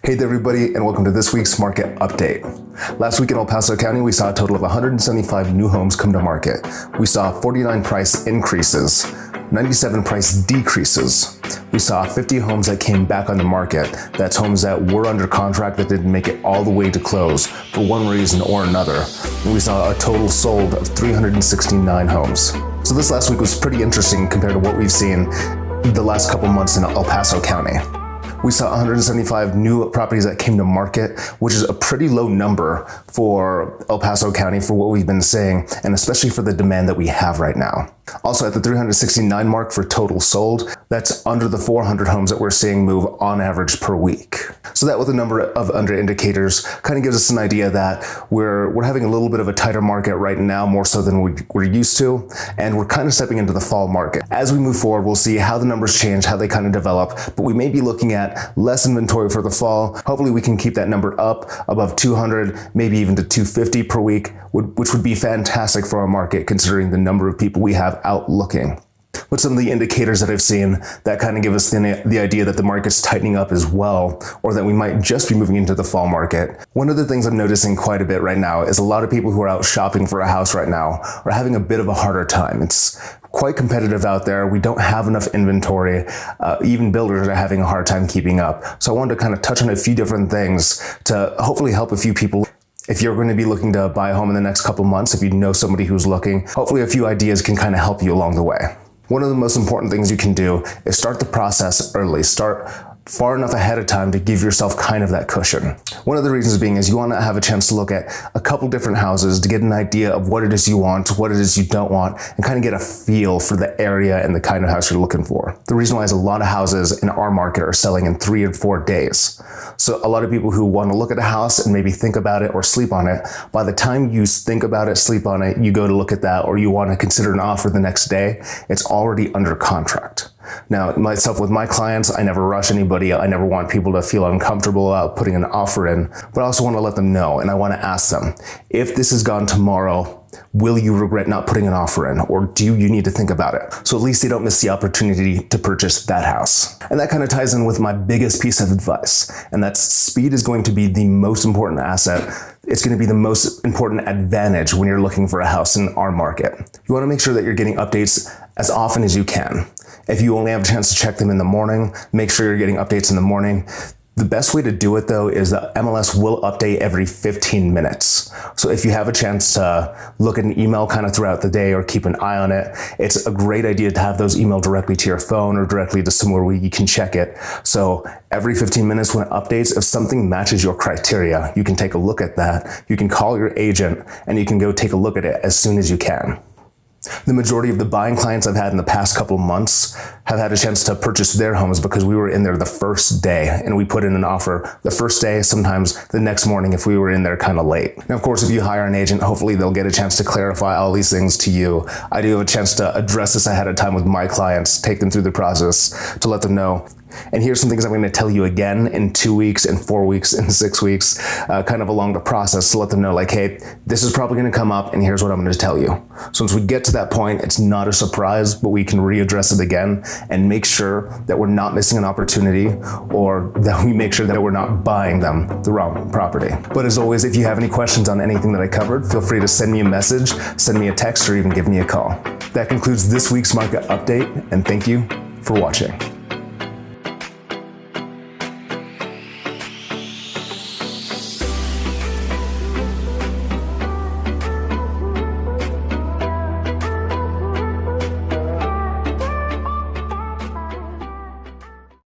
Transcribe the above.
Hey there everybody, and welcome to this week's market update. Last week in El Paso County, we saw a total of 175 new homes come to market. We saw 49 price increases, 97 price decreases. We saw 50 homes that came back on the market. That's homes that were under contract that didn't make it all the way to close for one reason or another. And we saw a total sold of 369 homes. So this last week was pretty interesting compared to what we've seen the last couple months in El Paso County. We saw 175 new properties that came to market, which is a pretty low number for El Paso County for what we've been seeing, and especially for the demand that we have right now. Also at the 369 mark for total sold, that's under the 400 homes that we're seeing move on average per week. So that with a number of under indicators kind of gives us an idea that we're having a little bit of a tighter market right now, more so than we're used to, and we're kind of stepping into the fall market. As we move forward, we'll see how the numbers change, how they kind of develop, but we may be looking at less inventory for the fall. Hopefully we can keep that number up above 200, maybe even to 250 per week, which would be fantastic for our market considering the number of people we have out looking. But some of the indicators that I've seen that kind of give us the idea that the market's tightening up as well, or that we might just be moving into the fall market. One of the things I'm noticing quite a bit right now is a lot of people who are out shopping for a house right now are having a bit of a harder time. It's quite competitive out there. We don't have enough inventory. Even builders are having a hard time keeping up. So I wanted to kind of touch on a few different things to hopefully help a few people. If you're going to be looking to buy a home in the next couple months, if you know somebody who's looking, hopefully a few ideas can kind of help you along the way. One of the most important things you can do is start the process early. Start far enough ahead of time to give yourself kind of that cushion. One of the reasons being is you want to have a chance to look at a couple different houses to get an idea of what it is you want, what it is you don't want, and kind of get a feel for the area and the kind of house you're looking for. The reason why is a lot of houses in our market are selling in 3 or 4 days. So a lot of people who want to look at a house and maybe think about it or sleep on it, by the time you think about it, sleep on it, you go to look at that, or you want to consider an offer the next day, it's already under contract. Now, myself with my clients, I never rush anybody. I never want people to feel uncomfortable about putting an offer in, but I also want to let them know, and I want to ask them, if this is gone tomorrow, will you regret not putting an offer in, or do you need to think about it? So at least they don't miss the opportunity to purchase that house. And that kind of ties in with my biggest piece of advice, and that's speed is going to be the most important asset. It's going to be the most important advantage when you're looking for a house in our market. You want to make sure that you're getting updates as often as you can. If you only have a chance to check them in the morning, make sure you're getting updates in the morning. The best way to do it though is that MLS will update every 15 minutes. So if you have a chance to look at an email kind of throughout the day or keep an eye on it, it's a great idea to have those emailed directly to your phone or directly to somewhere where you can check it. So every 15 minutes when it updates, if something matches your criteria, you can take a look at that. You can call your agent and you can go take a look at it as soon as you can. The majority of the buying clients I've had in the past couple months have had a chance to purchase their homes because we were in there the first day and we put in an offer the first day, sometimes the next morning if we were in there kind of late. Now, of course, if you hire an agent, hopefully they'll get a chance to clarify all these things to you. I do have a chance to address this ahead of time with my clients, take them through the process to let them know. And here's some things I'm going to tell you again in 2 weeks, in 4 weeks, in 6 weeks, kind of along the process to let them know like, hey, this is probably going to come up and here's what I'm going to tell you. So once we get to that point, it's not a surprise, but we can readdress it again and make sure that we're not missing an opportunity or that we make sure that we're not buying them the wrong property. But as always, if you have any questions on anything that I covered, feel free to send me a message, send me a text, or even give me a call. That concludes this week's market update, and thank you for watching.